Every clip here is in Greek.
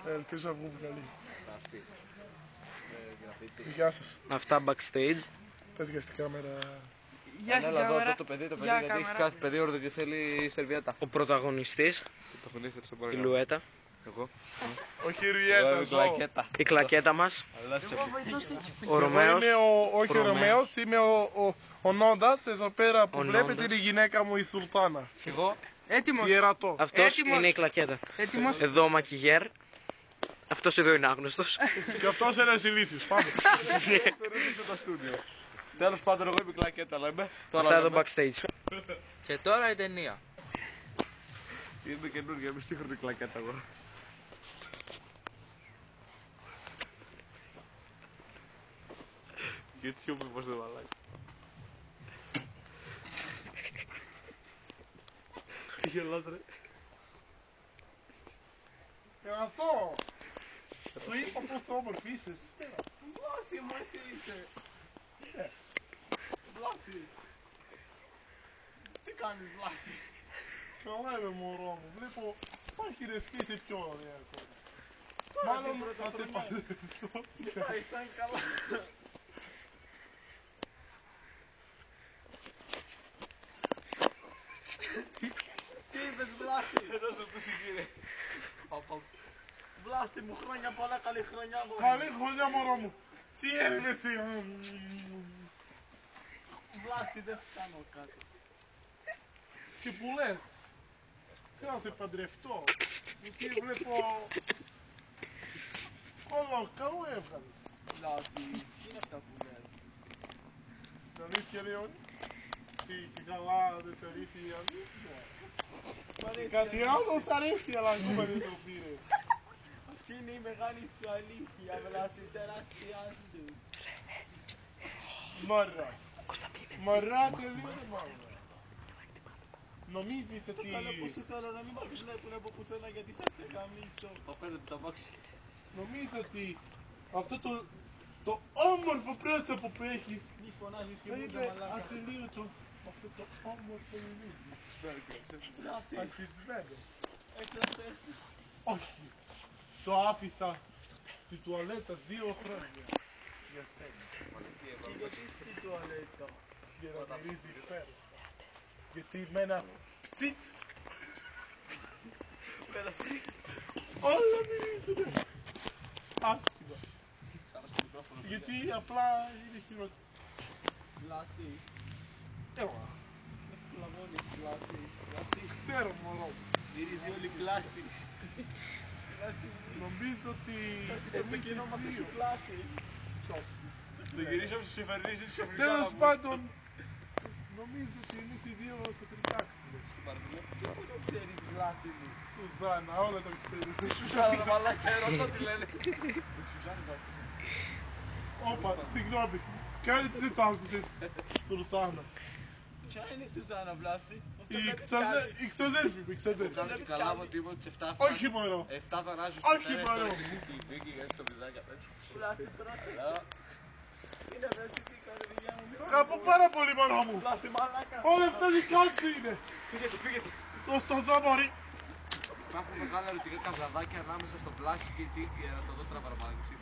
Ελπίζω να βγούμε καλή. Γεια σας. Αυτά backstage. Πες για στην κάμερα. Γεια σας Έλα εδώ κάμερα. αυτό το παιδί, γιατί έχει κάθε παιδί όρδο και θέλει σερβιέτα. Ο πρωταγωνιστής, η Λουέτα. Εγώ. Όχι η Ριέτα, Η κλακέτα μας. Εγώ βοηθός τι. Ο Ρωμαίος. Είμαι όχι ο Ρωμαίος, είμαι ο Νόντας. Εδώ πέρα που Ο βλέπετε Νόντας. είναι η γυναίκα μου η Σουλτάνα. Εγώ. Έτοιμος. Ιερατό. Αυτός Έτοιμος. είναι η κλακέτα. Έτοιμος. Εδώ ο μακιγέρ. Αυτός εδώ είναι άγνωστος. Και αυτός ένας ηλίθιος. Πάμε. Τέλος πάντων, εγώ είμαι κλακέτα, λέμε. Αυτά εδώ backstage. Και τώρα η ταινία. Είμαι καινούργια, είμαι στίχρονη κλακέτα εγώ. YouTube πώς δεν βαλάει. Γελάς ρε. Ιερατό. Σου είπα πόσο όμορφη είσαι. Βλάση μου εσύ είσαι. Βλάση. Τι κάνεις Βλάση? Καλά είμαι μωρό μου. Βλέπω υπάρχει ρεσκή είσαι πιο ωραία τώρα. Μάλλον θα σε παντρευτώ. Κοιτάει σαν καλά. Τι είπες Βλάση? Εδώ σου πούσει κύριε. Βλάση μου, χρόνια πολλά, καλή χρονιά μου. Καλή χρονιά μωρό μου. Τι έρευες εσύ. Βλάση δεν φτάνω κάτω. Και που λες. Θέλω να σε παντρευτώ. Γιατί βλέπω. Όλο καλό έβγαλες. Βλάση, τι είναι αυτά που λες? Την αλήθεια λέω. Τι και καλά δεν σε αρέσει η αλήθεια. Κάτι άλλο σ' αρέσει αλλά ακόμα δεν το πήρες. Αυτή είναι η μεγάλη σου αλήθεια, Βλάση, τεράστια σου. Μωρά. Μωρά τελείως μωρά. Νομίζεις ότι... Το καλό που σου θέλω να μην μας βλέπουν από πουθενά γιατί θα σε γαμίσω. Απέναντι τα μάξι. Νομίζω ότι αυτό το όμορφο πρόσωπο που έχεις Μη φωνάζεις και θα μου είναι τα μαλάκα. ατελείωτο αυτό το όμορφο λουλούδι. Βλάση, Αρχισμένο. έκλαψες. Όχι. Το άφησα στη τουαλέτα 2 χρόνια. Για σένα. Και γιατί στην τουαλέτα? Για να μυρίζει υπέροχα. Γιατί με ένα ψιτ όλα μυρίζουνε. Άσχημα. Γιατί απλά είναι χειρότερο. Βλάση, Εγώ. με σκλαβώνεις Βλάση. Βλάση, Ξέρω μωρό μου. μυρίζει όλη κλάση. Βλάση, Νομίζω ότι στο εμείς οι κοινό μας έχει δύο. κλάση. Ποιος? Δεν γυρίσαμε στις εφερνήσεις της Τέλος πάντων, νομίζω ότι εμείς οι δύο θα τριτάξουμε. Τι που το ξέρεις Βλάση μου? Σουζάνα, όλα τα ξέρεις. Σουζάνα τα μαλάκια, ερωτώ τι λένε. Όπα, συγγνώμη. Κάνε τι δεν το άκουσες, Σουλτάνα. Ποια είναι η Σουζάνα Βλάση? Η ξαδέρφη μου, η ξαδέρφη. Κάνει καλά μου ότι είμαι τις 7. Όχι μωρό. 7 θανάζουν Όχι, μωρό. Βλάση πρώτα. Είναι Βλάση τι κάνει δουλειά μου. Σ' αγαπώ πάρα πολύ μωρό μου. Βλάση μαλάκα. Όλα αυτά δικά σου είναι. Φύγετε. Το στο δω μωρή. Υπάρχουν μεγάλα ερωτικά καβλαδάκια ανάμεσα στο Βλάση και την ιερατοδότρα παραμάγνηση.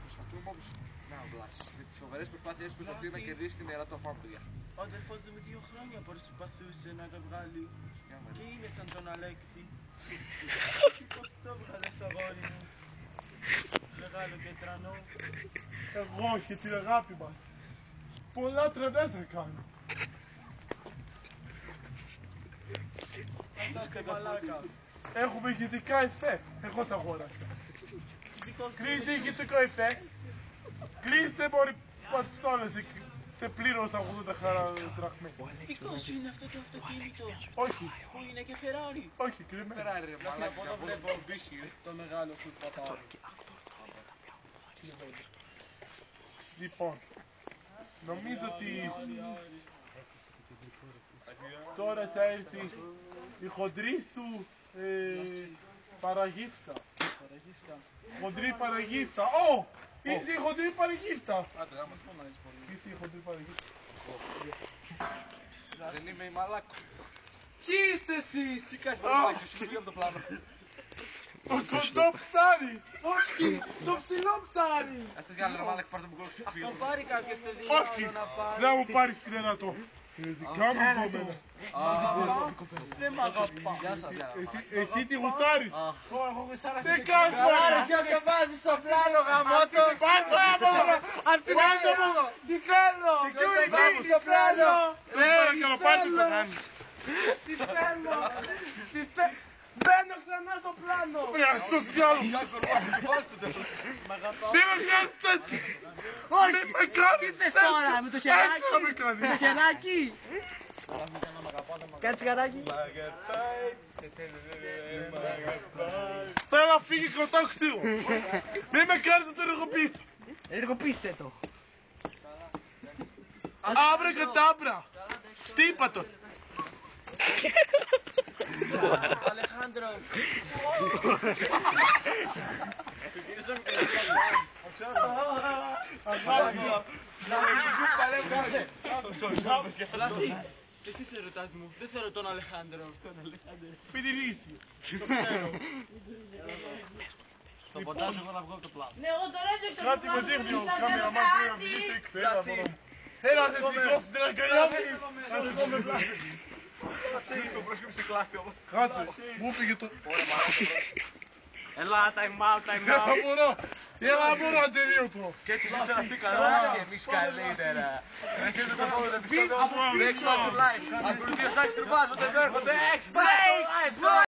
Προσπαθούμε όμως να Βλάση. Με τις σοβαρές προσπάθειες που προσπαθεί να κερδίσει την ιερατοφάμπρια. Ο αδερφός μου 2 χρόνια προσπαθούσε να το βγάλει και είναι σαν τον Αλέξη. Πώς το βγάλες αγόρι μου? Μεγάλο και τρανό. Εγώ και την αγάπη μας. Πολλά τρανά θα κάνω. Αντάστε μαλάκα. Έχουμε ηχητικά εφέ. Εγώ τα αγόρασα. Κλείσε ηχητικό εφέ. Κλείστε μωρή πατσόλες. Σε πλήρωσα 80 δραχμές. Δικό σου είναι αυτό το αυτοκίνητο. Όχι, Που είναι και Φεράρι. όχι κρυμμένο. Φεράρι ρε μαλάκα. Από εδώ βλέπω το μεγάλο σου παπάρι. Λοιπόν, νομίζω ότι τώρα θα έρθει η χοντρή σου παραγύφτα. Χοντρή παραγύφτα. Ω! Ήρθε η χοντρή παραγύφτα. Άντε γάμα, φωνάζεις πολύ. Ήρθε η χοντρή παραγύφτα. Δεν είμαι η μαλάκο. Ποιοι είστε εσείς! Τι κάνεις μαλάκο, σου φύγει από το πλάνο. Το κοντό ψάρι. Όχι, το ψηλό ψάρι. Ας το διάλογο μάλακα πάρτε μου κόλλο Το πάρει κάποιος το Όχι. δίλημα να πάρει. Δεν μου πάρεις την ένα το. Δικά μου κομμένα. Δεν μ' αγαπά. Γεια σας. Εσύ τι γουστάρεις. Εγώ γουστάρω Τι κάνεις μωρέ. Ποιος το βάζει στο πλάνο γαμώτο. Πάρτε από εδώ. Απ' την Πάρτε από εδώ. Τι θέλω. Ποιος το βάζει στο πλάνο. Παρακαλώ πάρτε το. Τι θέλω. Μπαίνω ξανά στο πλάνο. Ρε ας το διάλογο. Μη με κάνεις έτσι. Μη με κάνεις Τι θες έτσι. τώρα με το Έτσι χεράκι. θα με κάνεις. Το χεράκι. Κάτσε χεράκι. Θέλω να φύγει κρατάω ξύλο. Μη με κάνεις να το ενεργοποιήσω. Ενεργοποιήστε το. Άμπρα κατάμπρα. Τι είπα το. Αλεχάνδρο. Λάση, τι σε ρωτάς μου, δεν θέλω τον Αλεχάνδρο. Φινιλίσιο. Στο ποντάζ εγώ να βγω από το πλάνο. Ναι, εγώ τώρα έπαιξα. Κάτι με δείχνει ο κάμεραμάν που να μιλήσει εκπέρα μόνο μου. Έλα θετικό στην αγκαλιά μου. Αθηκό με πλάτη. Το πρόσκυψη κλάφτη όμως. Κάτσε, μου πήγε το... Έλα, time out, time Έλα out. μπορώ. Έλα μπορώ ατελείωτο. Και έτσι είστε αυτοί καλά. Και εμείς καλύτερα. Συνεχίζετε το επόμενο επεισόδιο. Από Next Factor Live. Ακολουθεί ο Σάκης Τρυπάς όταν έρχονται X Factor Live.